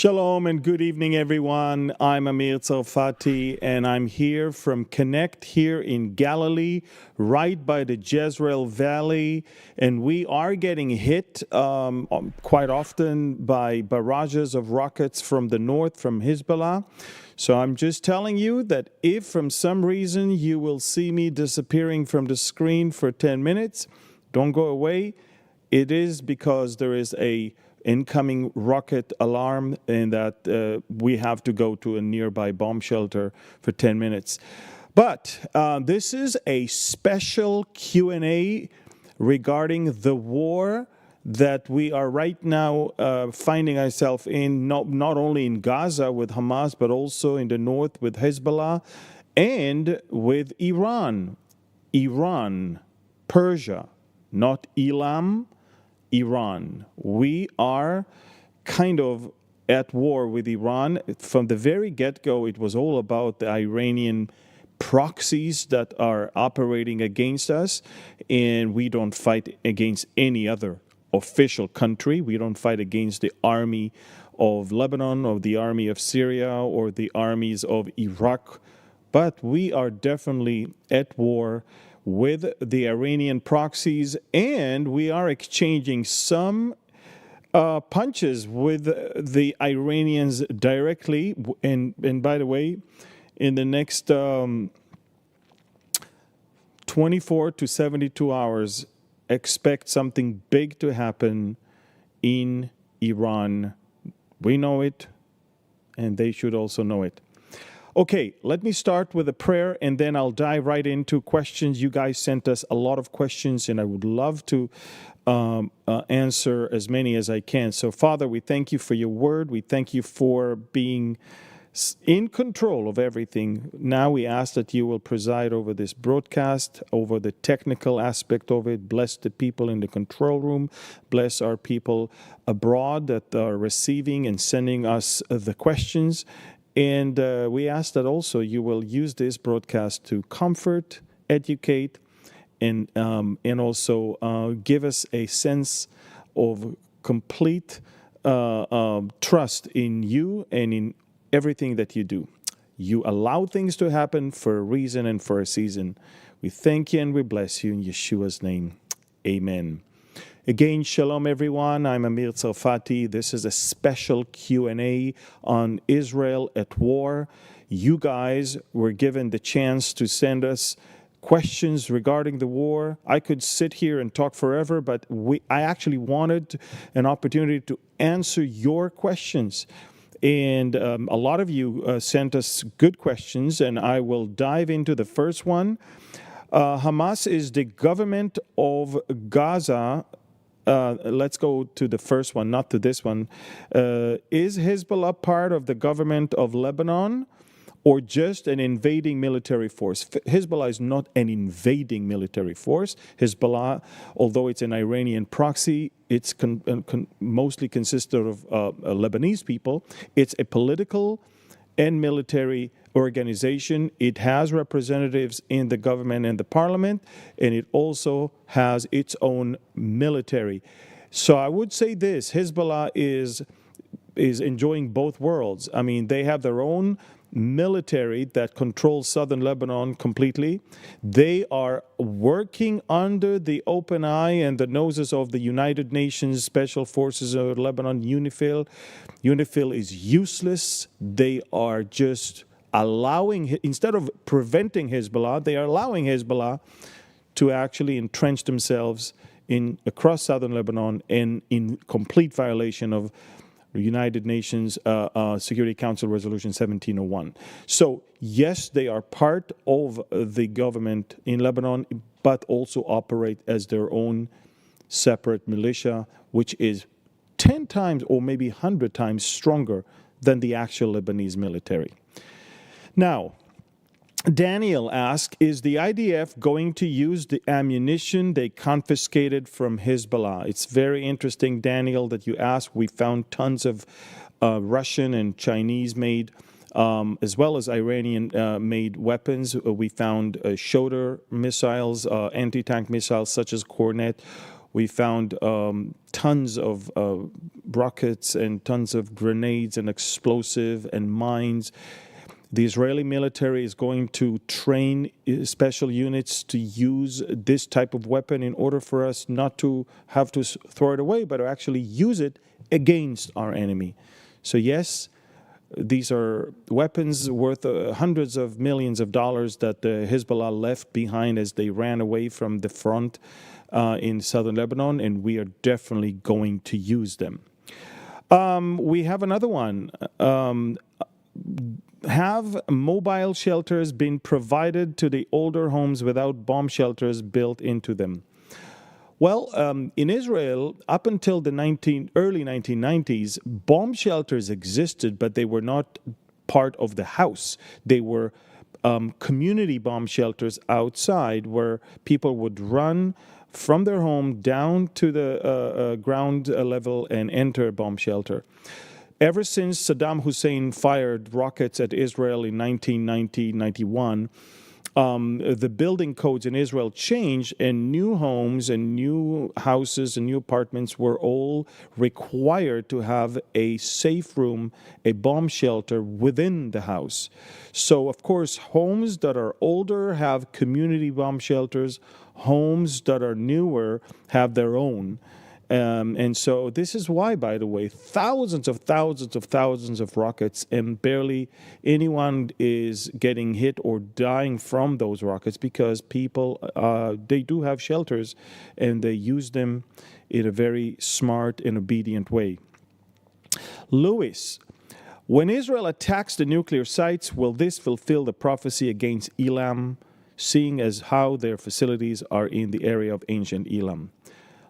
Shalom and good evening, everyone. I'm Amir Tsarfati, and I'm here from Connect here in Galilee, right by the Jezreel Valley. And we are getting hit quite often by barrages of rockets from the north, from Hezbollah. So I'm just telling you that if from some reason you will see me disappearing from the screen for 10 minutes, don't go away. It is because there is a incoming rocket alarm and that we have to go to a nearby bomb shelter for 10 minutes. But this is a special Q&A regarding the war that we are right now finding ourselves in, not only in Gaza with Hamas, but also in the north with Hezbollah and with Iran. Persia, not Elam, Iran. We are kind of at war with Iran. From the very get-go, it was all about the Iranian proxies that are operating against us, and we don't fight against any other official country. We don't fight against the army of Lebanon, or the army of Syria, or the armies of Iraq, but we are definitely at war with the Iranian proxies, and we are exchanging some punches with the Iranians directly. And by the way, in the next 24 to 72 hours, expect something big to happen in Iran. We know it, and they should also know it. Okay, let me start with a prayer, and then I'll dive right into questions. You guys sent us a lot of questions, and I would love to answer as many as I can. So, Father, we thank you for your word. We thank you for being in control of everything. Now we ask that you will preside over this broadcast, over the technical aspect of it. Bless the people in the control room. Bless our people abroad that are receiving and sending us the questions. And we ask that also you will use this broadcast to comfort, educate, and also give us a sense of complete trust in you and in everything that you do. You allow things to happen for a reason and for a season. We thank you and we bless you in Yeshua's name. Amen. Again, shalom everyone. I'm Amir Tsarfati. This is a special Q&A on Israel at war. You guys were given the chance to send us questions regarding the war. I could sit here and talk forever, but I actually wanted an opportunity to answer your questions. And a lot of you sent us good questions, and I will dive into the first one. Hamas is the government of Gaza. Let's go to the first one, not to this one. Is Hezbollah part of the government of Lebanon or just an invading military force? Hezbollah is not an invading military force. Hezbollah, although it's an Iranian proxy, it's mostly consisted of Lebanese people. It's a political and military organization. It has representatives in the government and the parliament, and it also has its own military. So I would say this: Hezbollah is enjoying both worlds. I mean, they have their own military that controls southern Lebanon completely. They are working under the open eye and the noses of the United Nations Special Forces of Lebanon, UNIFIL. UNIFIL is useless. They are just allowing, instead of preventing Hezbollah, they are allowing Hezbollah to actually entrench themselves across southern Lebanon and in complete violation of United Nations Security Council Resolution 1701. So, yes, they are part of the government in Lebanon, but also operate as their own separate militia, which is 10 times or maybe 100 times stronger than the actual Lebanese military. Now, Daniel asked, is the IDF going to use the ammunition they confiscated from Hezbollah? It's very interesting, Daniel, that you asked. We found tons of Russian and Chinese-made, as well as Iranian-made weapons. We found shoulder missiles, anti-tank missiles such as Cornet. We found tons of rockets and tons of grenades and explosive and mines. The Israeli military is going to train special units to use this type of weapon in order for us not to have to throw it away, but to actually use it against our enemy. So yes, these are weapons worth hundreds of millions of dollars that Hezbollah left behind as they ran away from the front in southern Lebanon, and we are definitely going to use them. We have another one. Have mobile shelters been provided to the older homes without bomb shelters built into them? Well, in Israel, up until the early 1990s, bomb shelters existed, but they were not part of the house. They were community bomb shelters outside where people would run from their home down to the ground level and enter a bomb shelter. Ever since Saddam Hussein fired rockets at Israel in 1990-91, the building codes in Israel changed, and new homes and new houses and new apartments were all required to have a safe room, a bomb shelter within the house. So, of course, homes that are older have community bomb shelters. Homes that are newer have their own. And so this is why, by the way, thousands of rockets, and barely anyone is getting hit or dying from those rockets, because people, they do have shelters and they use them in a very smart and obedient way. Lewis, when Israel attacks the nuclear sites, will this fulfill the prophecy against Elam, seeing as how their facilities are in the area of ancient Elam?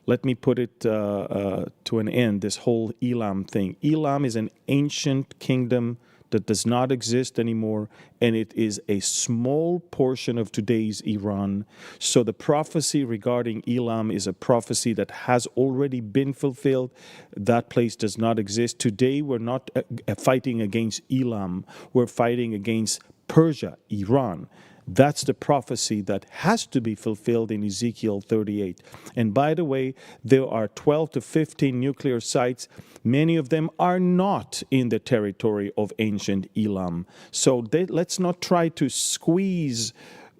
Let me put it to an end, this whole Elam thing. Elam is an ancient kingdom that does not exist anymore, and it is a small portion of today's Iran. So the prophecy regarding Elam is a prophecy that has already been fulfilled. That place does not exist. Today, we're not fighting against Elam. We're fighting against Persia, Iran. That's the prophecy that has to be fulfilled in Ezekiel 38. And by the way, there are 12 to 15 nuclear sites. Many of them are not in the territory of ancient Elam. So let's not try to squeeze,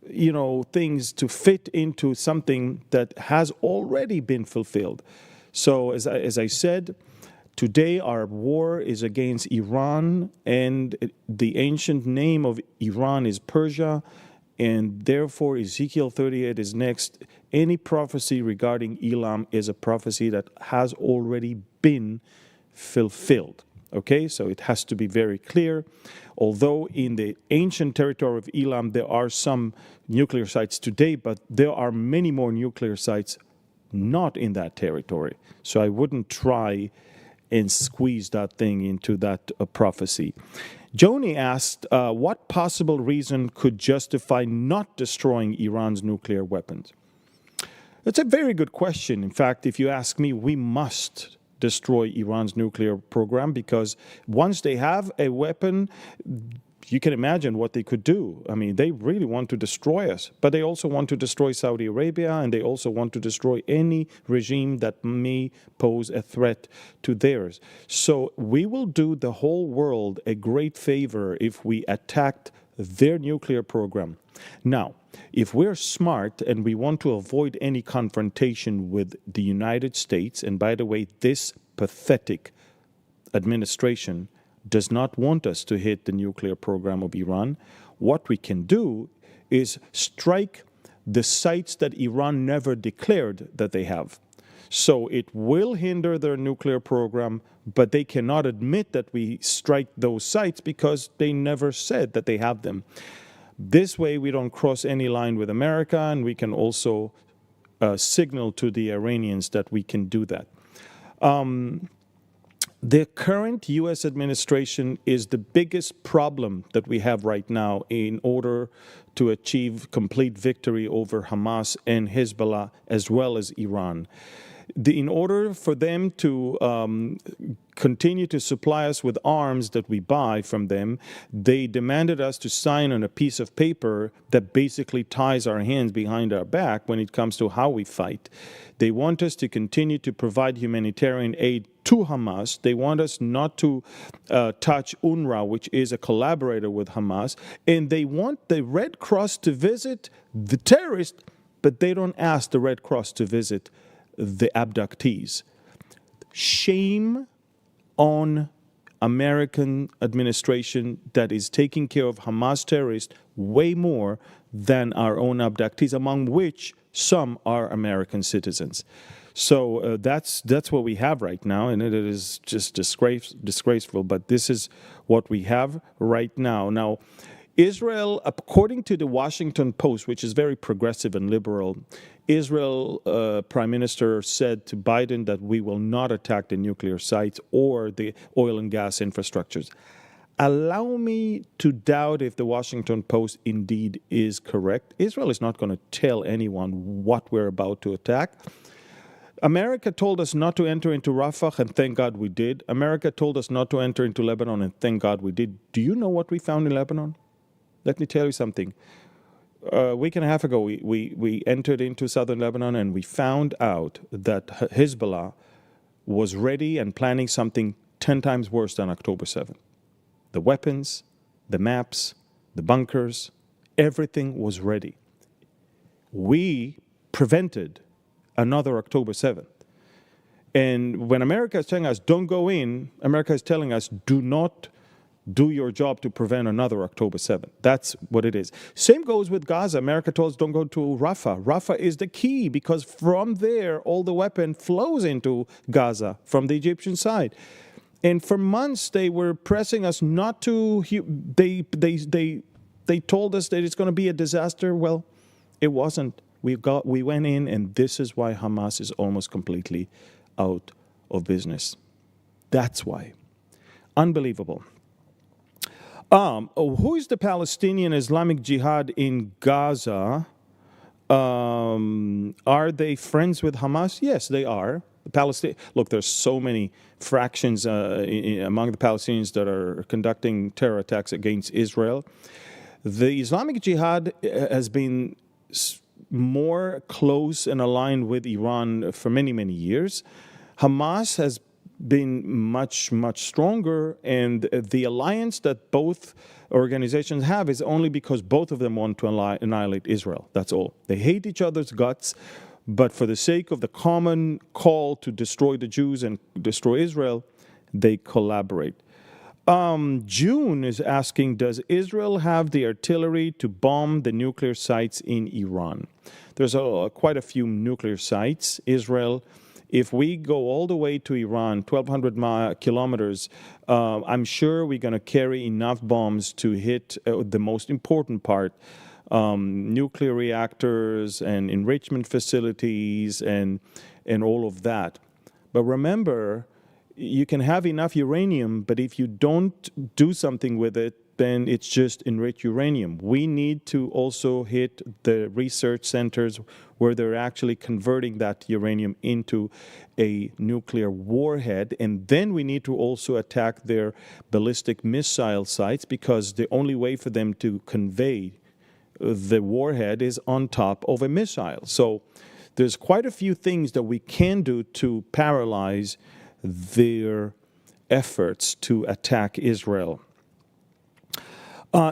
things to fit into something that has already been fulfilled. So as I said, today our war is against Iran, and the ancient name of Iran is Persia. And therefore, Ezekiel 38 is next. Any prophecy regarding Elam is a prophecy that has already been fulfilled. Okay, so it has to be very clear. Although in the ancient territory of Elam, there are some nuclear sites today, but there are many more nuclear sites not in that territory. So I wouldn't try and squeeze that thing into that prophecy. Joni asked, what possible reason could justify not destroying Iran's nuclear weapons? That's a very good question. In fact, if you ask me, we must destroy Iran's nuclear program, because once they have a weapon, you can imagine what they could do. I mean, they really want to destroy us, but they also want to destroy Saudi Arabia, and they also want to destroy any regime that may pose a threat to theirs. So we will do the whole world a great favor if we attacked their nuclear program. Now, if we're smart and we want to avoid any confrontation with the United States, and by the way, this pathetic administration does not want us to hit the nuclear program of Iran, what we can do is strike the sites that Iran never declared that they have. So it will hinder their nuclear program, but they cannot admit that we strike those sites because they never said that they have them. This way we don't cross any line with America, and we can also signal to the Iranians that we can do that. The current U.S. administration is the biggest problem that we have right now in order to achieve complete victory over Hamas and Hezbollah, as well as Iran. In order for them to continue to supply us with arms that we buy from them, they demanded us to sign on a piece of paper that basically ties our hands behind our back when it comes to how we fight. They want us to continue to provide humanitarian aid to Hamas. They want us not to touch UNRWA, which is a collaborator with Hamas. And they want the Red Cross to visit the terrorists, but they don't ask the Red Cross to visit the abductees. Shame on American administration that is taking care of Hamas terrorists way more than our own abductees, among which some are American citizens. So that's what we have right now, and it is just disgraceful. But this is what we have right now. Now, Israel, according to the Washington Post, which is very progressive and liberal, Israel Prime Minister said to Biden that we will not attack the nuclear sites or the oil and gas infrastructures. Allow me to doubt if the Washington Post indeed is correct. Israel is not going to tell anyone what we're about to attack. America told us not to enter into Rafah, and thank God we did. America told us not to enter into Lebanon, and thank God we did. Do you know what we found in Lebanon? Let me tell you something. A week and a half ago, we entered into southern Lebanon, and we found out that Hezbollah was ready and planning something 10 times worse than October 7th. The weapons, the maps, the bunkers, everything was ready. We prevented another October 7th. And when America is telling us, don't go in, America is telling us, do not do your job to prevent another October 7th. That's what it is. Same goes with Gaza. America told us don't go to Rafah. Rafah is the key because from there, all the weapon flows into Gaza from the Egyptian side. And for months, they were pressing us not to, they told us that it's going to be a disaster. Well, it wasn't. We went in, and this is why Hamas is almost completely out of business. That's why. Unbelievable. Who is the Palestinian Islamic Jihad in Gaza? Are they friends with Hamas? Yes, they are. Look, there's so many fractions among the Palestinians that are conducting terror attacks against Israel. The Islamic Jihad has been more close and aligned with Iran for many, many years. Hamas has been much, much stronger, and the alliance that both organizations have is only because both of them want to annihilate Israel. That's all. They hate each other's guts, but for the sake of the common call to destroy the Jews and destroy Israel, they collaborate. June is asking, does Israel have the artillery to bomb the nuclear sites in Iran? There's quite a few nuclear sites. Israel, if we go all the way to Iran, 1,200 kilometers, I'm sure we're going to carry enough bombs to hit the most important part, nuclear reactors and enrichment facilities and all of that. But remember, you can have enough uranium, but if you don't do something with it, then it's just enriched uranium. We need to also hit the research centers where they're actually converting that uranium into a nuclear warhead. And then we need to also attack their ballistic missile sites, because the only way for them to convey the warhead is on top of a missile. So there's quite a few things that we can do to paralyze their efforts to attack Israel.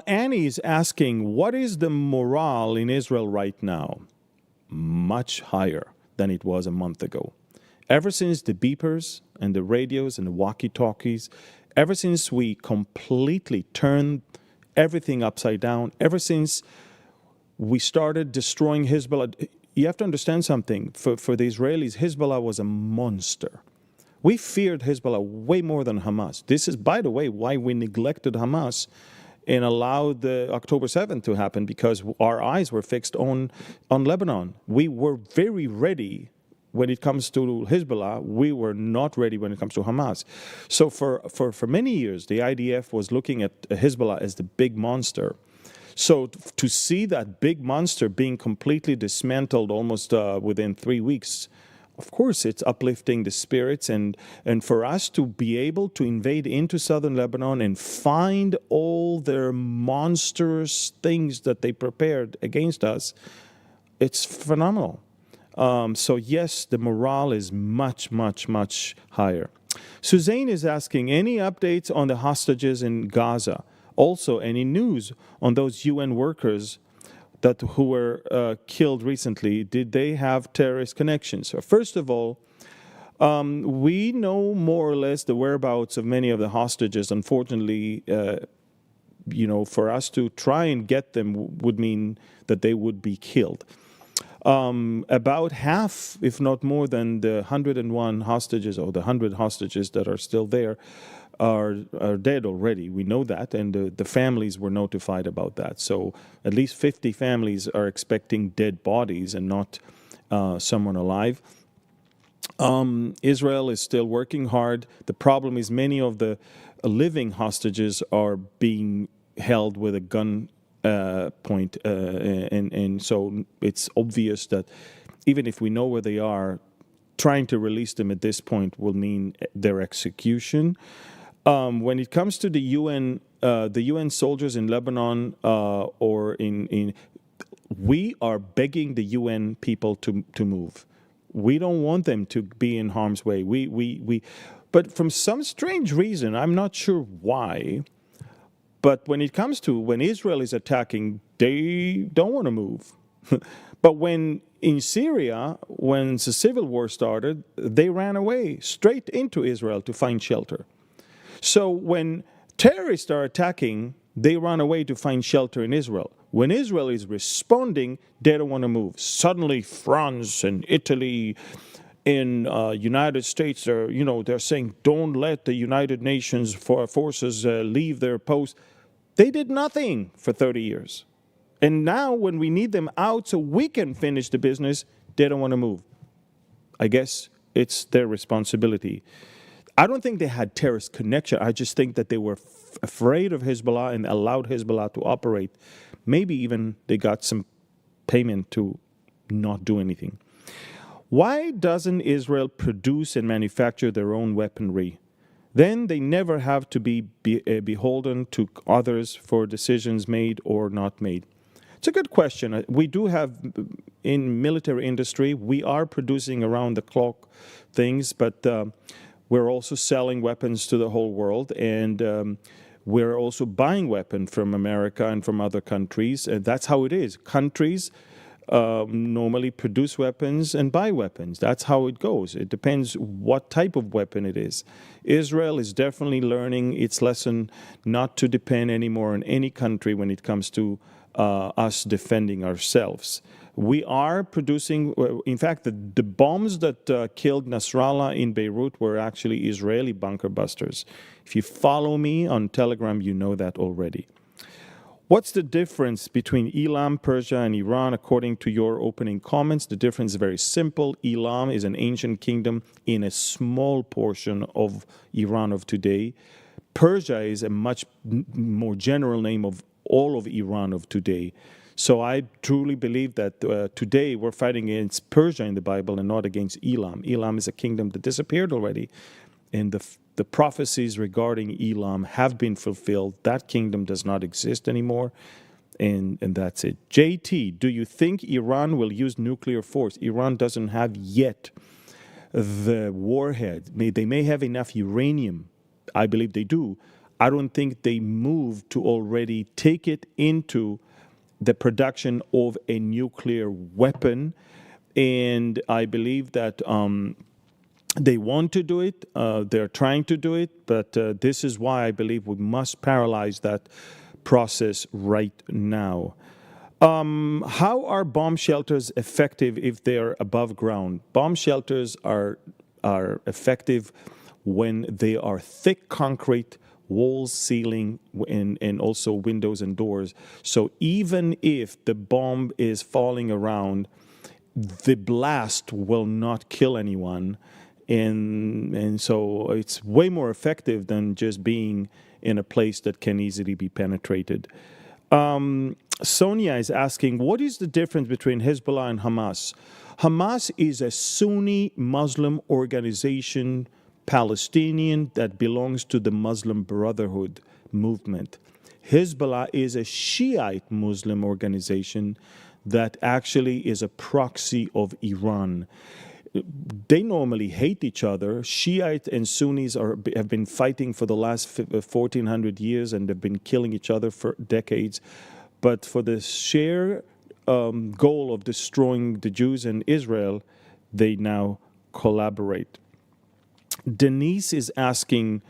Annie is asking, what is the morale in Israel right now? Much higher than it was a month ago. Ever since the beepers and the radios and the walkie-talkies, ever since we completely turned everything upside down, ever since we started destroying Hezbollah, you have to understand something. For the Israelis, Hezbollah was a monster. We feared Hezbollah way more than Hamas. This is, by the way, why we neglected Hamas and allowed the October 7th to happen, because our eyes were fixed on Lebanon. We were very ready when it comes to Hezbollah. We were not ready when it comes to Hamas. So for many years, the IDF was looking at Hezbollah as the big monster. So to see that big monster being completely dismantled almost within 3 weeks of course, it's uplifting the spirits, and for us to be able to invade into southern Lebanon and find all their monstrous things that they prepared against us, it's phenomenal. So yes, the morale is much, much, much higher. Suzanne is asking, any updates on the hostages in Gaza? Also, any news on those UN workers who were killed recently? Did they have terrorist connections? So first of all, we know more or less the whereabouts of many of the hostages. Unfortunately, for us to try and get them would mean that they would be killed. About half, if not more than the 101 hostages, or the 100 hostages that are still there, are dead already. We know that, and the families were notified about that. So at least 50 families are expecting dead bodies and not someone alive. Israel is still working hard. The problem is many of the living hostages are being held with a gun point, and so it's obvious that even if we know where they are, trying to release them at this point will mean their execution. When it comes to the UN soldiers in Lebanon or in we are begging the UN people to move. We don't want them to be in harm's way. But from some strange reason, I'm not sure why, but when it comes to when Israel is attacking, they don't want to move. But when in Syria, when the civil war started, they ran away straight into Israel to find shelter. So when terrorists are attacking, they run away to find shelter in Israel. When Israel is responding, they don't want to move. Suddenly, France and Italy in United States they're saying, don't let the United Nations forces leave their post. They did nothing for 30 years. And now when we need them out so we can finish the business, they don't want to move. I guess it's their responsibility. I don't think they had terrorist connection. I just think that they were afraid of Hezbollah and allowed Hezbollah to operate. Maybe even they got some payment to not do anything. Why doesn't Israel produce and manufacture their own weaponry? Then they never have to be beholden to others for decisions made or not made. It's a good question. We do have, in military industry, we are producing around-the-clock things, but we're also selling weapons to the whole world, and we're also buying weapons from America and from other countries. That's how it is. Countries normally produce weapons and buy weapons. That's how it goes. It depends what type of weapon it is. Israel is definitely learning its lesson not to depend anymore on any country when it comes to us defending ourselves. We are producing, in fact, the bombs that killed Nasrallah in Beirut were actually Israeli bunker busters. If you follow me on Telegram, you know that already. What's the difference between Elam, Persia, and Iran according to your opening comments? The difference is very simple. Elam is an ancient kingdom in a small portion of Iran of today. Persia is a much more general name of all of Iran of today. So I truly believe that today we're fighting against Persia in the Bible and not against Elam. Elam is a kingdom that disappeared already, and the prophecies regarding Elam have been fulfilled. That kingdom does not exist anymore, and that's it. JT, do you think Iran will use nuclear force? Iran doesn't have yet the warhead. They may have enough uranium. I believe they do. I don't think they move to already take it into the production of a nuclear weapon, and I believe that they want to do it. They're trying to do it, but this is why I believe we must paralyze that process right now. How are bomb shelters effective if they're above ground? Bomb shelters are effective when they are thick concrete, walls, ceiling, and also windows and doors. So even if the bomb is falling around, the blast will not kill anyone. And so it's way more effective than just being in a place that can easily be penetrated. Sonia is asking, what is the difference between Hezbollah and Hamas? Hamas is a Sunni Muslim organization, Palestinian, that belongs to the Muslim Brotherhood movement. Hezbollah is a Shiite Muslim organization that actually is a proxy of Iran. They normally hate each other. Shiite and Sunnis have been fighting for the last 1,400 years, and they've been killing each other for decades. But for the sheer goal of destroying the Jews and Israel, they now collaborate. Denise is asking,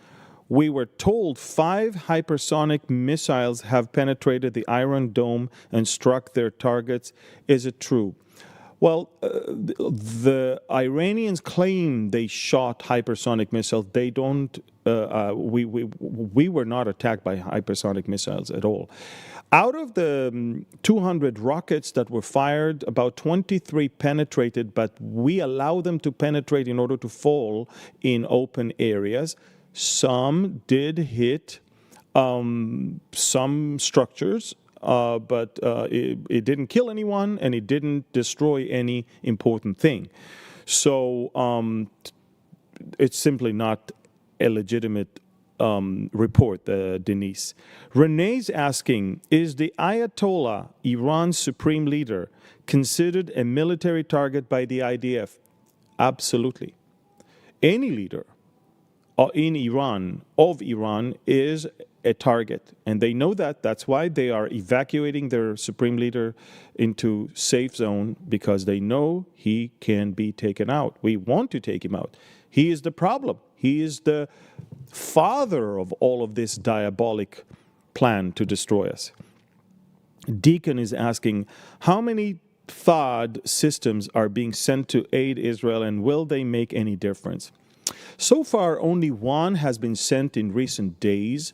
we were told 5 hypersonic missiles have penetrated the Iron Dome and struck their targets. Is it true? Well, the Iranians claim they shot hypersonic missiles. They don't. We were not attacked by hypersonic missiles at all. Out of the 200 rockets that were fired, about 23 penetrated, but we allow them to penetrate in order to fall in open areas. Some did hit some structures, but it didn't kill anyone, and it didn't destroy any important thing. So it's simply not a legitimate report, Denise. Renee's asking, is the Ayatollah, Iran's supreme leader, considered a military target by the IDF? Absolutely. Any leader in Iran, of Iran, is a target. And they know that. That's why they are evacuating their supreme leader into safe zone, because they know he can be taken out. We want to take him out. He is the problem. He is the father of all of this diabolic plan to destroy us. Deacon is asking, how many THAAD systems are being sent to aid Israel, and will they make any difference? So far, only one has been sent in recent days.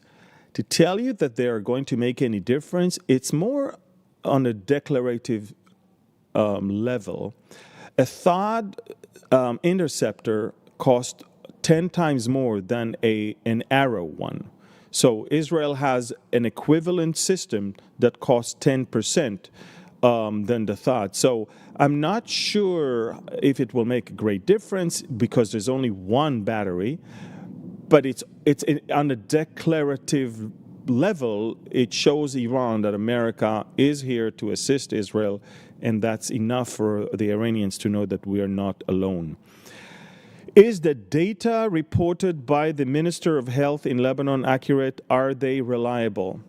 To tell you that they are going to make any difference, it's more on a declarative level. A THAAD interceptor cost 10 times more than an Arrow one. So Israel has an equivalent system that costs 10% than the THAAD. So I'm not sure if it will make a great difference, because there's only one battery. But it's on a declarative level, it shows Iran that America is here to assist Israel, and that's enough for the Iranians to know that we are not alone. Is the data reported by the Minister of Health in Lebanon accurate? Are they reliable?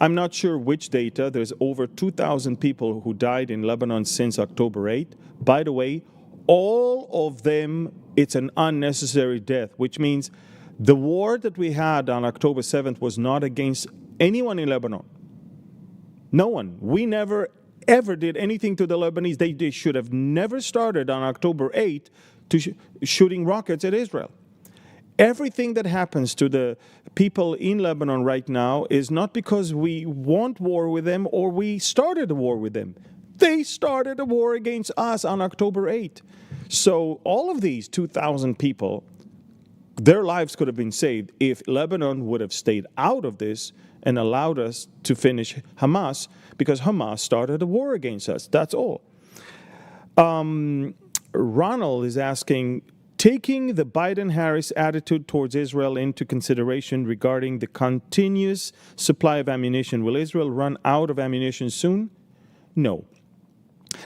I'm not sure which data. There's over 2,000 people who died in Lebanon since October 8. By the way, all of them, it's an unnecessary death, which means the war that we had on October 7th was not against anyone in Lebanon. No one. We never, ever did anything to the Lebanese. They should have never started on October 8th to shooting rockets at Israel. Everything that happens to the people in Lebanon right now is not because we want war with them or we started a war with them. They started a war against us on October 8th. So all of these 2,000 people, their lives could have been saved if Lebanon would have stayed out of this and allowed us to finish Hamas, because Hamas started a war against us. That's all. Ronald is asking, taking the Biden-Harris attitude towards Israel into consideration regarding the continuous supply of ammunition, will Israel run out of ammunition soon? No.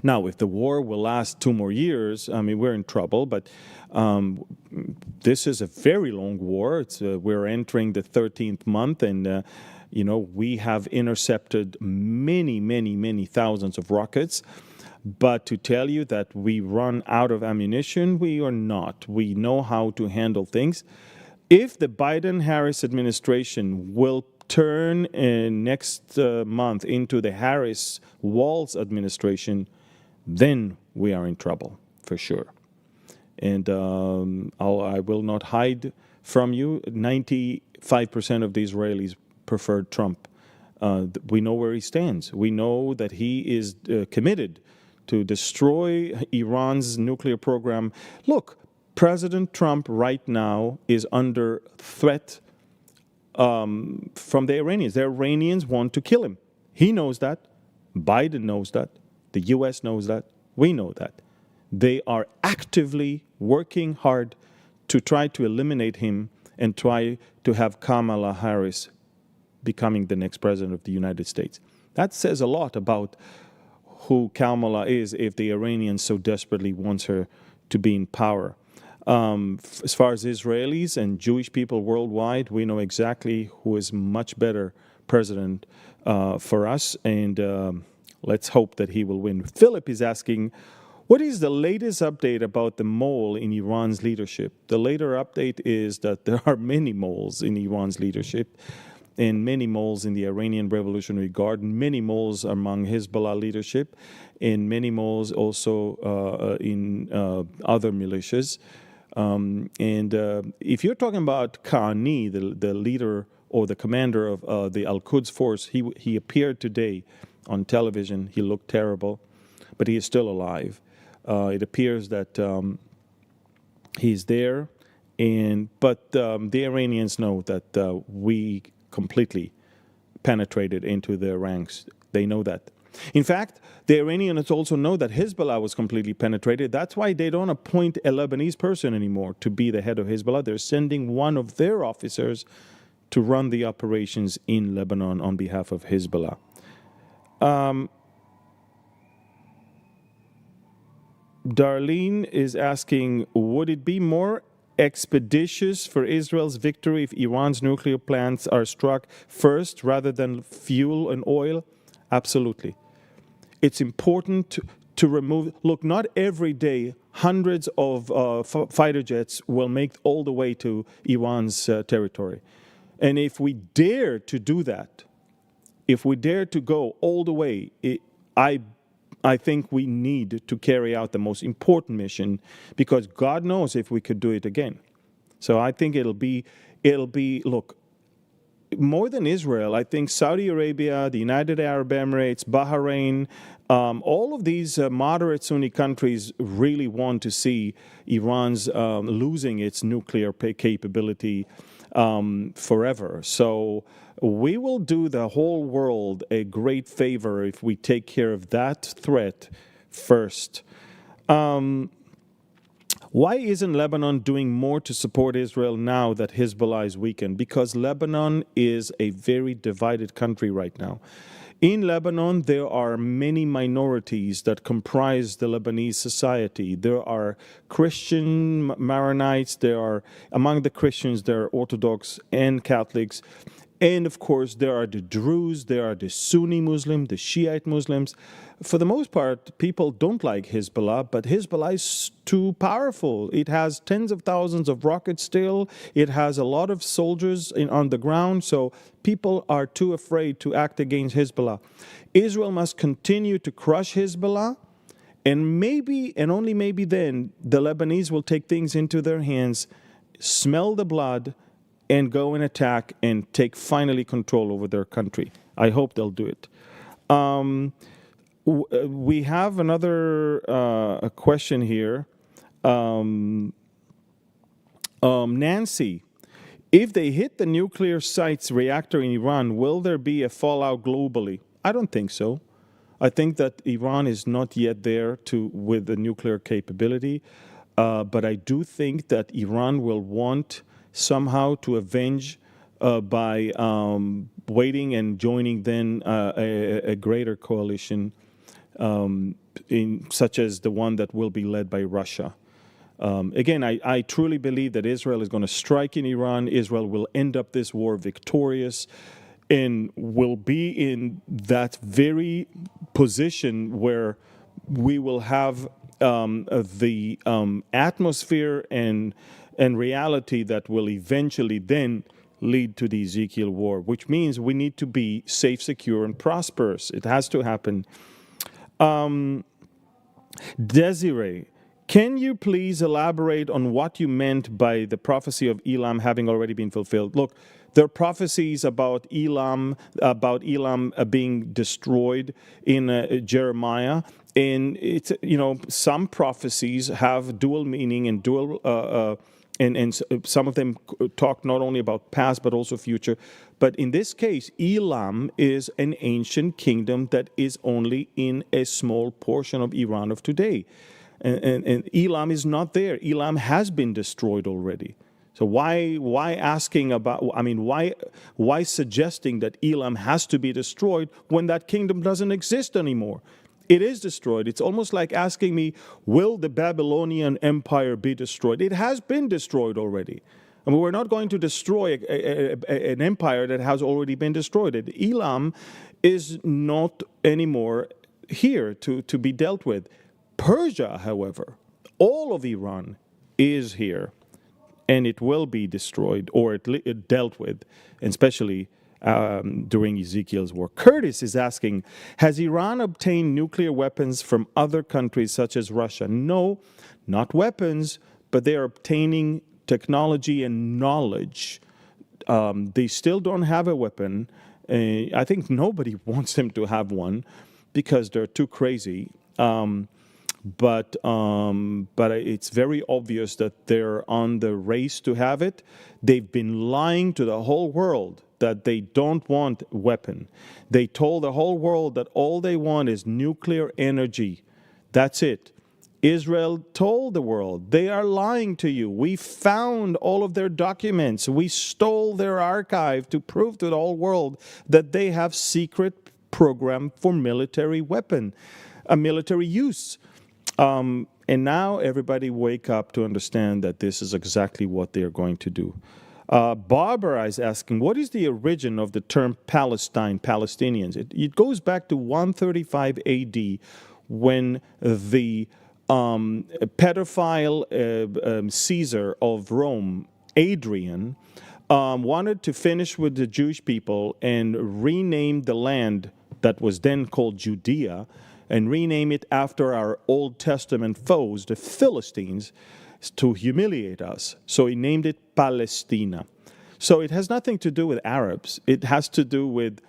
Now, if the war will last 2 more years, I mean, we're in trouble, but this is a very long war. We're entering the 13th month, and, we have intercepted many thousands of rockets. But to tell you that we run out of ammunition, we are not. We know how to handle things. If the Biden-Harris administration will turn next month into the Harris-Walz administration, then we are in trouble, for sure. And I will not hide from you, 95% of the Israelis preferred Trump. We know where he stands. We know that he is committed to destroy Iran's nuclear program. Look, President Trump right now is under threat from the Iranians. The Iranians want to kill him. He knows that. Biden knows that. The U.S. knows that. We know that. They are actively working hard to try to eliminate him and try to have Kamala Harris becoming the next president of the United States. That says a lot about who Kamala is if the Iranians so desperately wants her to be in power. As far as Israelis and Jewish people worldwide, we know exactly who is much better president for us, and let's hope that he will win. Philip is asking, what is the latest update about the mole in Iran's leadership? The later update is that there are many moles in Iran's leadership, and many moles in the Iranian Revolutionary Guard, many moles among Hezbollah leadership, and many moles also in other militias. If you're talking about Khani, the leader or the commander of the Al-Quds force, he appeared today on television. He looked terrible, but he is still alive. It appears that he's there, but the Iranians know that we completely penetrated into their ranks. They know that. In fact, the Iranians also know that Hezbollah was completely penetrated. That's why they don't appoint a Lebanese person anymore to be the head of Hezbollah. They're sending one of their officers to run the operations in Lebanon on behalf of Hezbollah. Darlene is asking, would it be more expeditious for Israel's victory if Iran's nuclear plants are struck first rather than fuel and oil? Absolutely. It's important to remove... Look, not every day hundreds of fighter jets will make all the way to Iran's territory. And if we dare to do that, if we dare to go all the way, I think we need to carry out the most important mission, because God knows if we could do it again. So I think it'll be, look, more than Israel, I think Saudi Arabia, the United Arab Emirates, Bahrain, all of these moderate Sunni countries really want to see Iran's losing its nuclear capability forever. So we will do the whole world a great favor if we take care of that threat first. Why isn't Lebanon doing more to support Israel now that Hezbollah is weakened? Because Lebanon is a very divided country right now. In Lebanon, there are many minorities that comprise the Lebanese society. There are Christian Maronites. There are, among the Christians, there are Orthodox and Catholics. And, of course, there are the Druze, there are the Sunni Muslims, the Shiite Muslims. For the most part, people don't like Hezbollah, but Hezbollah is too powerful. It has tens of thousands of rockets still. It has a lot of soldiers on the ground, so people are too afraid to act against Hezbollah. Israel must continue to crush Hezbollah, and maybe, and only maybe then, the Lebanese will take things into their hands, smell the blood, and go and attack and take finally control over their country. I hope they'll do it. We have another question here. Nancy, if they hit the nuclear site's reactor in Iran, will there be a fallout globally? I don't think so. I think that Iran is not yet there with the nuclear capability, but I do think that Iran will want somehow to avenge by waiting and joining then a greater coalition such as the one that will be led by Russia. Again, I truly believe that Israel is going to strike in Iran. Israel will end up this war victorious and will be in that very position where we will have the atmosphere and reality that will eventually then lead to the Ezekiel war, which means we need to be safe, secure, and prosperous. It has to happen. Desiree, can you please elaborate on what you meant by the prophecy of Elam having already been fulfilled? Look, there are prophecies about Elam being destroyed in Jeremiah. And it's, some prophecies have dual meaning and dual and some of them talk not only about past but also future. But in this case, Elam is an ancient kingdom that is only in a small portion of Iran of today. And Elam is not there. Elam has been destroyed already. So why asking about, I mean, why suggesting that Elam has to be destroyed when that kingdom doesn't exist anymore? It is destroyed. It's almost like asking me, will the Babylonian Empire be destroyed? It has been destroyed already. I mean, we're not going to destroy an empire that has already been destroyed. Elam is not anymore here to be dealt with. Persia, however, all of Iran is here, and it will be destroyed or dealt with, especially during Ezekiel's war. Curtis is asking, has Iran obtained nuclear weapons from other countries such as Russia? No, not weapons, but they are obtaining technology and knowledge. They still don't have a weapon. I think nobody wants them to have one because they're too crazy. But it's very obvious that they're on the race to have it. They've been lying to the whole world that they don't want a weapon. They told the whole world that all they want is nuclear energy. That's it. Israel told the world, they are lying to you. We found all of their documents. We stole their archive to prove to the whole world that they have secret program for military weapon, military use. And now everybody wake up to understand that this is exactly what they're going to do. Barbara is asking, what is the origin of the term Palestine, Palestinians? It goes back to 135 AD when the pedophile Caesar of Rome, Adrian, wanted to finish with the Jewish people and rename the land that was then called Judea and rename it after our Old Testament foes, the Philistines, to humiliate us. So he named it Palestina. So it has nothing to do with Arabs. It has to do with,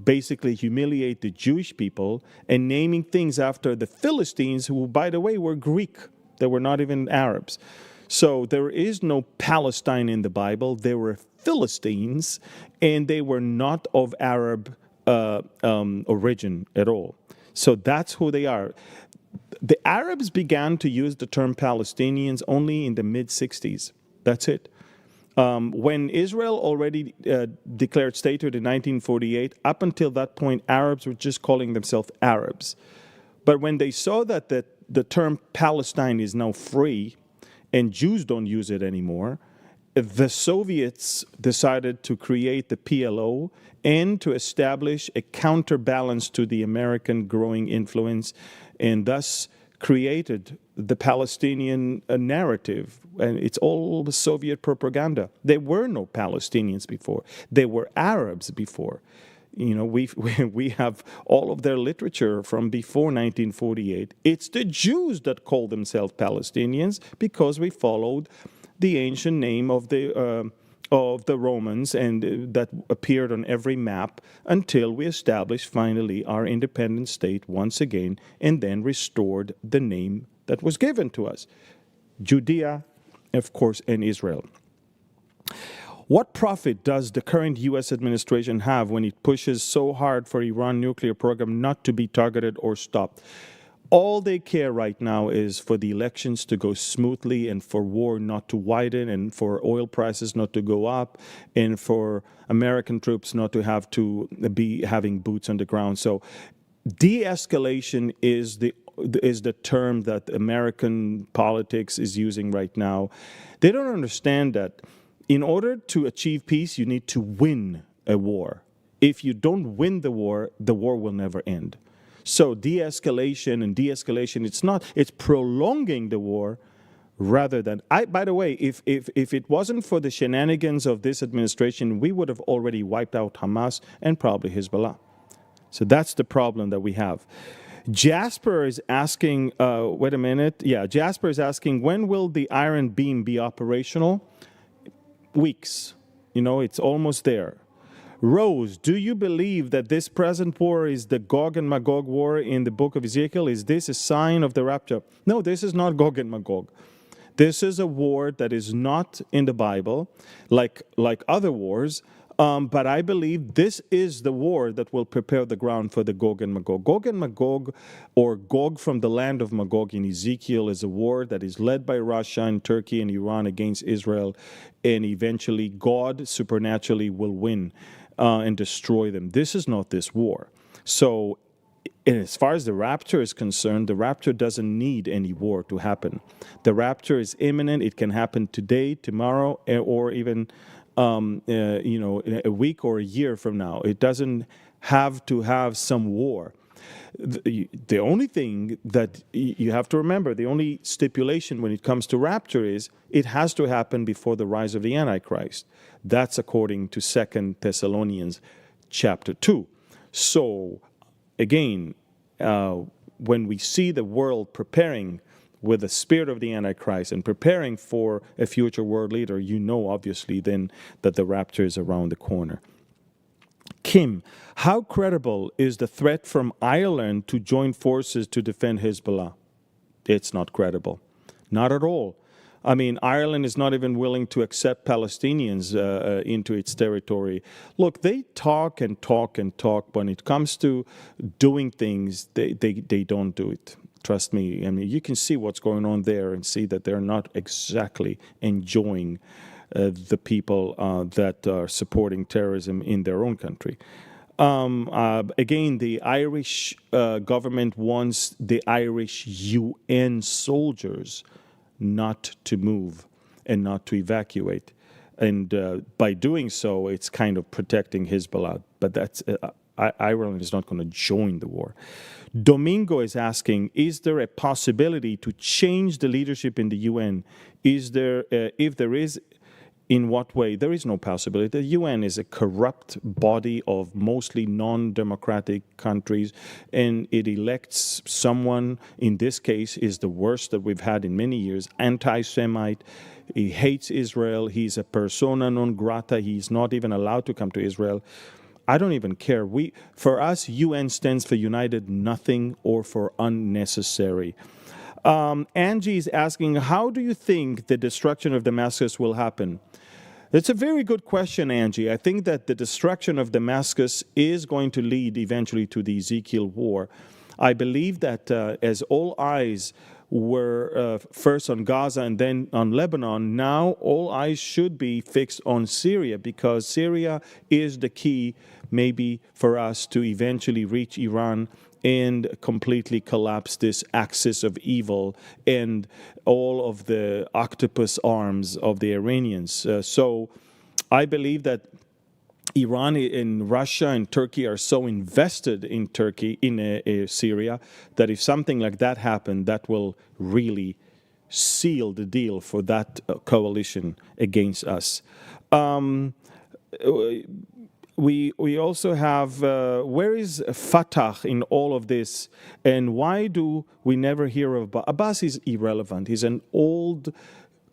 basically humiliate the Jewish people and naming things after the Philistines, who, by the way, were Greek. They were not even Arabs. So there is no Palestine in the Bible. They were Philistines, and they were not of Arab origin at all. So that's who they are. The Arabs began to use the term Palestinians only in the mid-60s. That's it. When Israel already declared statehood in 1948, up until that point, Arabs were just calling themselves Arabs. But when they saw that the term Palestine is now free and Jews don't use it anymore, the Soviets decided to create the PLO and to establish a counterbalance to the American growing influence, and thus created the Palestinian narrative. And it's all the Soviet propaganda. There were no Palestinians before. There were Arabs before. We have all of their literature from before 1948. It's the Jews that call themselves Palestinians because we followed the ancient name of the Romans, and that appeared on every map until we established finally our independent state once again, and then restored the name that was given to us, Judea, of course, and Israel. What profit does the current U.S. administration have when it pushes so hard for Iran nuclear program not to be targeted or stopped? All they care right now is for the elections to go smoothly and for war not to widen and for oil prices not to go up and for American troops not to have to be having boots on the ground. So de-escalation is the term that American politics is using right now. They don't understand that in order to achieve peace, you need to win a war. If you don't win the war will never end. So de-escalation, it's prolonging the war rather than, by the way, if it wasn't for the shenanigans of this administration, we would have already wiped out Hamas and probably Hezbollah. So that's the problem that we have. Jasper is asking, wait a minute. Yeah, Jasper is asking, when will the Iron Beam be operational? Weeks. It's almost there. Rose, do you believe that this present war is the Gog and Magog war in the book of Ezekiel? Is this a sign of the rapture? No, this is not Gog and Magog. This is a war that is not in the Bible, like other wars. But I believe this is the war that will prepare the ground for the Gog and Magog. Gog and Magog, or Gog from the land of Magog in Ezekiel, is a war that is led by Russia and Turkey and Iran against Israel, and eventually God supernaturally will win and destroy them. This is not this war. So, and as far as the rapture is concerned, the rapture doesn't need any war to happen. The rapture is imminent. It can happen today, tomorrow, or even a week or a year from now. It doesn't have to have some war. The only thing that you have to remember, the only stipulation when it comes to rapture is it has to happen before the rise of the Antichrist. That's according to 2 Thessalonians chapter 2. So, again, when we see the world preparing with the spirit of the Antichrist and preparing for a future world leader, you know, obviously, then that the rapture is around the corner. Kim, how credible is the threat from Ireland to join forces to defend Hezbollah? It's not credible. Not at all. I mean, Ireland is not even willing to accept Palestinians into its territory. Look, they talk and talk and talk. When it comes to doing things, they don't do it. Trust me. I mean, you can see what's going on there and see that they're not exactly enjoying the people that are supporting terrorism in their own country. Again, the Irish government wants the Irish UN soldiers not to move and not to evacuate. And by doing so, it's kind of protecting Hezbollah. But that's Ireland is not going to join the war. Domingo is asking, is there a possibility to change the leadership in the UN? Is there, if there is, in what way? There is no possibility. The UN is a corrupt body of mostly non-democratic countries, and it elects someone, in this case, is the worst that we've had in many years, anti-Semite. He hates Israel. He's a persona non grata. He's not even allowed to come to Israel. I don't even care. For us, UN stands for United Nothing or for unnecessary. Angie is asking, how do you think the destruction of Damascus will happen? It's a very good question, Angie. I think that the destruction of Damascus is going to lead eventually to the Ezekiel war. I believe that as all eyes were first on Gaza and then on Lebanon, now all eyes should be fixed on Syria, because Syria is the key maybe for us to eventually reach Iran and completely collapse this axis of evil and all of the octopus arms of the Iranians. So I believe that Iran and Russia and Turkey are so invested in Syria, that if something like that happened, that will really seal the deal for that coalition against us. We also have, where is Fatah in all of this? And why do we never hear of Abbas? Abbas is irrelevant. He's an old,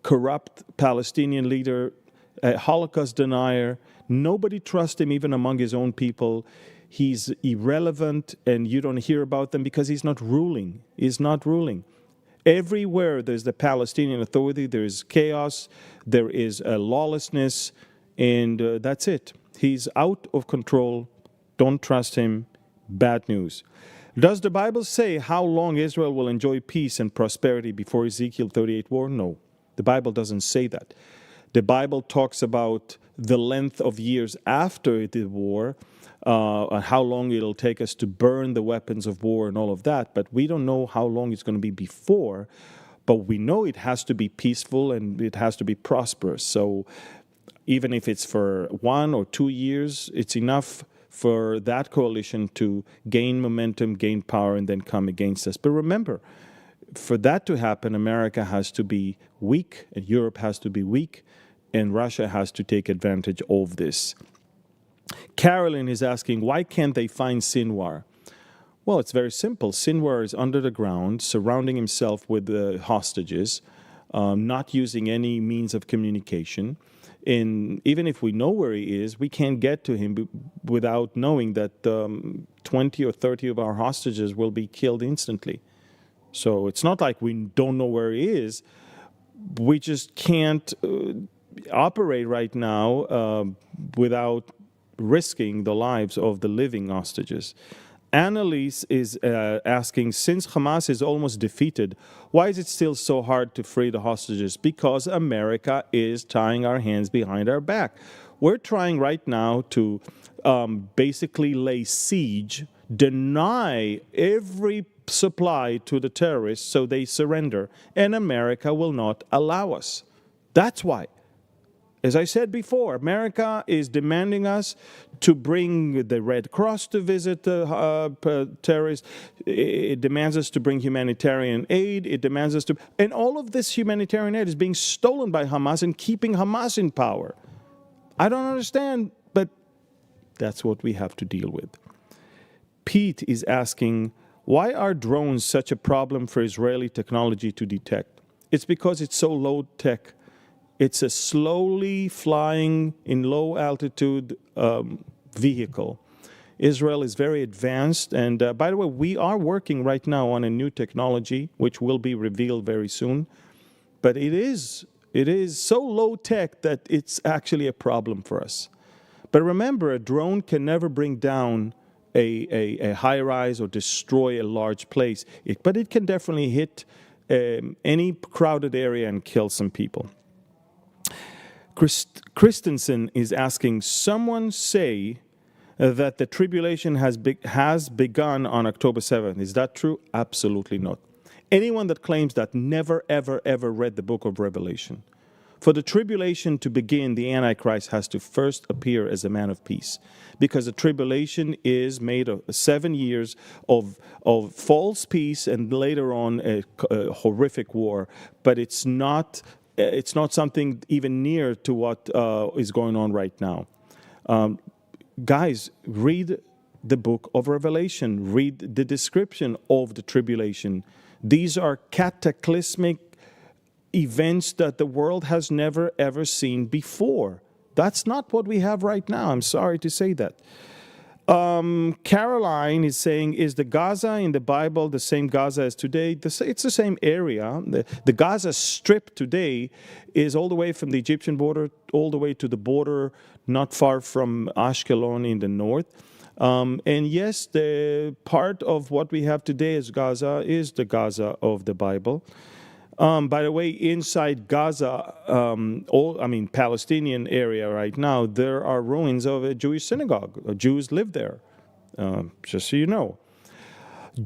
corrupt Palestinian leader, a Holocaust denier. Nobody trusts him, even among his own people. He's irrelevant, and you don't hear about them because he's not ruling. He's not ruling. Everywhere there's the Palestinian Authority, there is chaos, there is lawlessness, and that's it. He's out of control. Don't trust him. Bad news. Does the Bible say how long Israel will enjoy peace and prosperity before Ezekiel 38 war? No. The Bible doesn't say that. The Bible talks about the length of years after the war, and how long it'll take us to burn the weapons of war and all of that, but we don't know how long it's going to be before, but we know it has to be peaceful and it has to be prosperous. So even if it's for 1 or 2 years, it's enough for that coalition to gain momentum, gain power, and then come against us. But remember, for that to happen, America has to be weak, and Europe has to be weak, and Russia has to take advantage of this. Carolyn is asking, why can't they find Sinwar? Well, it's very simple. Sinwar is under the ground, surrounding himself with hostages, not using any means of communication. And even if we know where he is, we can't get to him without knowing that 20 or 30 of our hostages will be killed instantly. So it's not like we don't know where he is, we just can't operate right now without risking the lives of the living hostages. Annalise is asking, since Hamas is almost defeated, why is it still so hard to free the hostages? Because America is tying our hands behind our back. We're trying right now to basically lay siege, deny every supply to the terrorists so they surrender, and America will not allow us. That's why. As I said before, America is demanding us to bring the Red Cross to visit the terrorists. It demands us to bring humanitarian aid. It demands us to... And all of this humanitarian aid is being stolen by Hamas and keeping Hamas in power. I don't understand, but that's what we have to deal with. Pete is asking, why are drones such a problem for Israeli technology to detect? It's because it's so low-tech. It's a slowly flying in low altitude vehicle. Israel is very advanced. And by the way, we are working right now on a new technology, which will be revealed very soon. But it is so low tech that it's actually a problem for us. But remember, a drone can never bring down a high rise or destroy a large place. But it can definitely hit any crowded area and kill some people. Christensen is asking, someone say that the tribulation has begun on October 7th. Is that true? Absolutely not. Anyone that claims that never, ever, ever read the book of Revelation. For the tribulation to begin, the Antichrist has to first appear as a man of peace, because the tribulation is made of 7 years of false peace and later on a horrific war. But it's not something even near to what is going on right now. Guys, read the book of Revelation. Read the description of the tribulation. These are cataclysmic events that the world has never, ever seen before. That's not what we have right now. I'm sorry to say that. Caroline is saying, is the Gaza in the Bible the same Gaza as today? It's the same area. The Gaza Strip today is all the way from the Egyptian border all the way to the border not far from Ashkelon in the north. And yes, the part of what we have today as Gaza is the Gaza of the Bible. By the way, inside Gaza, Palestinian area right now, there are ruins of a Jewish synagogue. Jews live there, just so you know.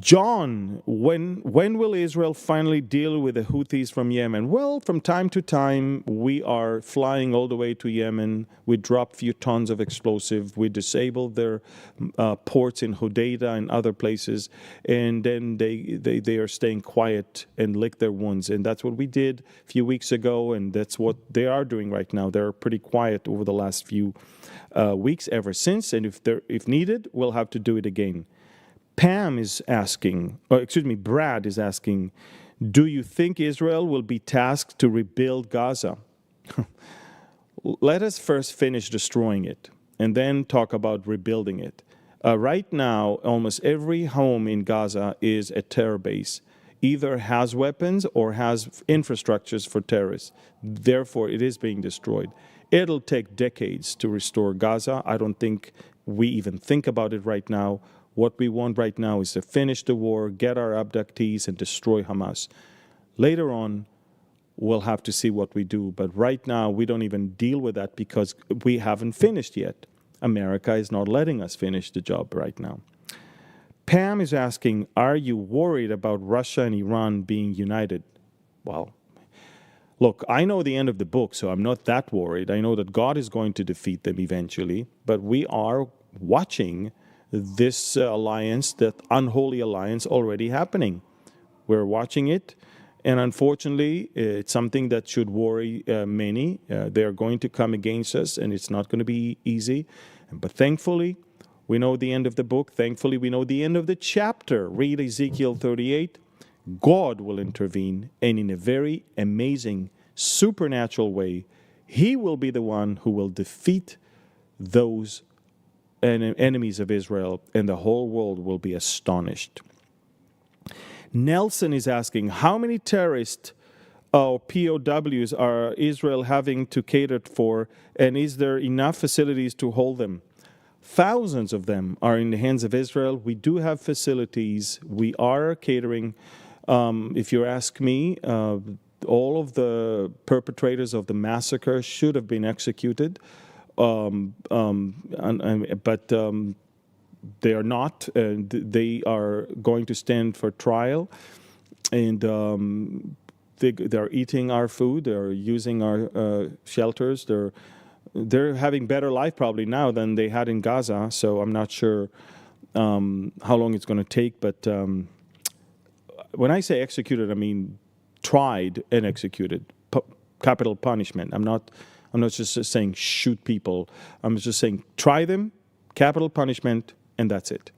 John, when will Israel finally deal with the Houthis from Yemen? Well, from time to time, we are flying all the way to Yemen. We drop a few tons of explosive. We disable their ports in Hodeidah and other places. And then they are staying quiet and lick their wounds. And that's what we did a few weeks ago. And that's what they are doing right now. They're pretty quiet over the last few weeks ever since. And if needed, we'll have to do it again. Brad is asking, do you think Israel will be tasked to rebuild Gaza? Let us first finish destroying it and then talk about rebuilding it. Right now, almost every home in Gaza is a terror base, either has weapons or has infrastructures for terrorists. Therefore, it is being destroyed. It'll take decades to restore Gaza. I don't think we even think about it right now. What we want right now is to finish the war, get our abductees, and destroy Hamas. Later on, we'll have to see what we do. But right now, we don't even deal with that because we haven't finished yet. America is not letting us finish the job right now. Pam is asking, are you worried about Russia and Iran being united? Well, look, I know the end of the book, so I'm not that worried. I know that God is going to defeat them eventually. But we are watching this alliance, that unholy alliance, already happening. We're watching it, and unfortunately, it's something that should worry many. They are going to come against us, and it's not going to be easy. But thankfully, we know the end of the book. Thankfully, we know the end of the chapter. Read Ezekiel 38. God will intervene, and in a very amazing, supernatural way, He will be the one who will defeat those enemies of Israel, and the whole world will be astonished. Nelson is asking, how many terrorists POWs are Israel having to cater for, and is there enough facilities to hold them? Thousands of them are in the hands of Israel. We do have facilities. We are catering. If you ask me, all of the perpetrators of the massacre should have been executed, but they are not. They are going to stand for trial, and they're eating our food. They're using our shelters. They're having better life probably now than they had in Gaza. So I'm not sure how long it's going to take. But when I say executed, I mean tried and executed, capital punishment. I'm not just saying shoot people. I'm just saying try them, capital punishment, and that's it.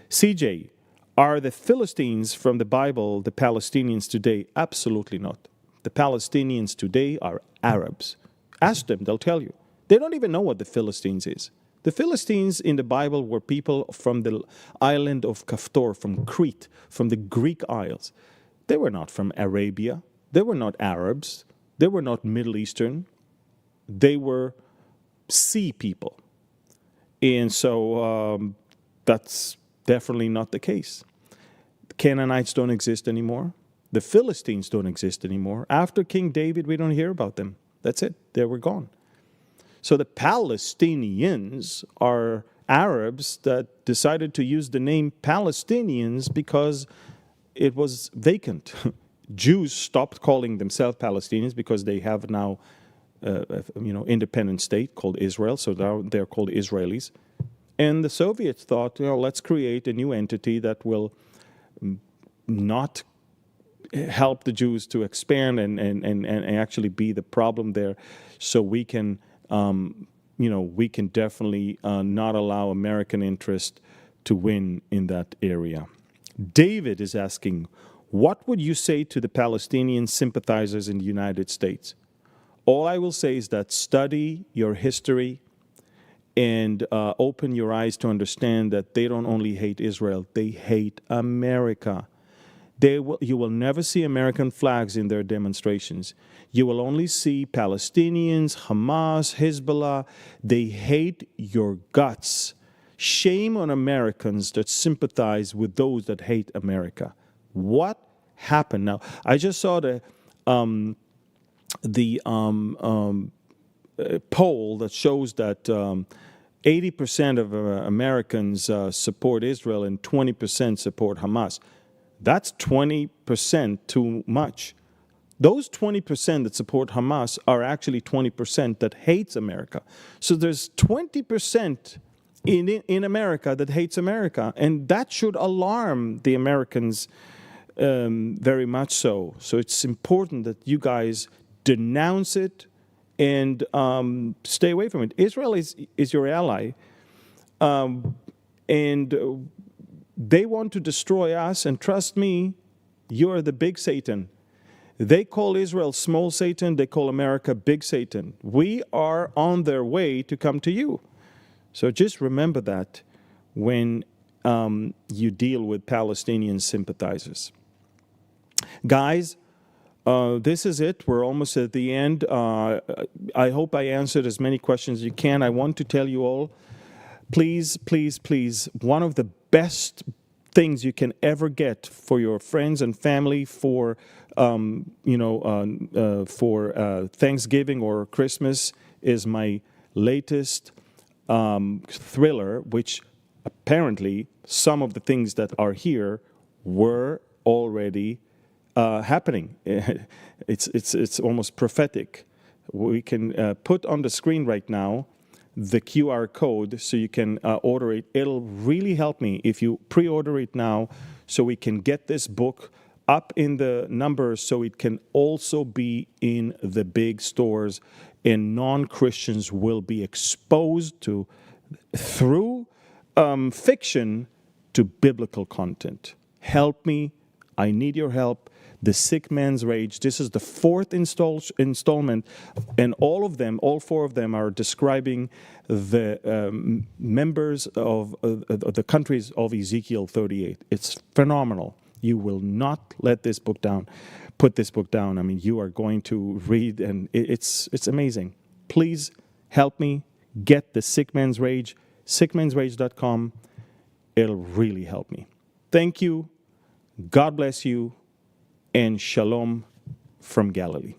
CJ, are the Philistines from the Bible the Palestinians today? Absolutely not. The Palestinians today are Arabs. Ask them, they'll tell you. They don't even know what the Philistines is. The Philistines in the Bible were people from the island of Kaftor, from Crete, from the Greek Isles. They were not from Arabia. They were not Arabs. They were not Middle Eastern. They were sea people. And so that's definitely not the case. The Canaanites don't exist anymore. The Philistines don't exist anymore. After King David, we don't hear about them. That's it. They were gone. So the Palestinians are Arabs that decided to use the name Palestinians because it was vacant. Jews stopped calling themselves Palestinians because they have now independent state called Israel, so now they're called Israelis. And the Soviets thought, let's create a new entity that will not help the Jews to expand and actually be the problem there, so we can definitely not allow American interest to win in that area. David is asking, what would you say to the Palestinian sympathizers in the United States? All I will say is that study your history and open your eyes to understand that they don't only hate Israel, they hate America. You will never see American flags in their demonstrations. You will only see Palestinians, Hamas, Hezbollah. They hate your guts. Shame on Americans that sympathize with those that hate America. What happened? Now, I just saw the poll that shows that 80% of Americans support Israel and 20% support Hamas. That's 20% too much. Those 20% that support Hamas are actually 20% that hates America. So there's 20% in America that hates America, and that should alarm the Americans very much so. So it's important that you guys denounce it and stay away from it. Israel is your ally, and they want to destroy us, and trust me, you're the big Satan. They call Israel small Satan, they call America big Satan. We are on their way to come to you. So just remember that when you deal with Palestinian sympathizers. Guys, this is it. We're almost at the end. I hope I answered as many questions as you can. I want to tell you all, please, please, please, one of the best things you can ever get for your friends and family for Thanksgiving or Christmas is my latest thriller, which apparently some of the things that are here were already happening. It's almost prophetic. We can put on the screen right now the QR code so you can order it. It'll really help me if you pre-order it now so we can get this book up in the numbers so it can also be in the big stores, and non-Christians will be exposed to through fiction to biblical content. Help me. I need your help. The Sick Man's Rage. This is the fourth installment, and all four of them are describing the members of the countries of Ezekiel 38. It's phenomenal. You will not let this book down, put this book down. I mean, you are going to read, and it's amazing. Please help me get the Sick Man's Rage, sickmansrage.com. It'll really help me. Thank you. God bless you. And shalom from Galilee.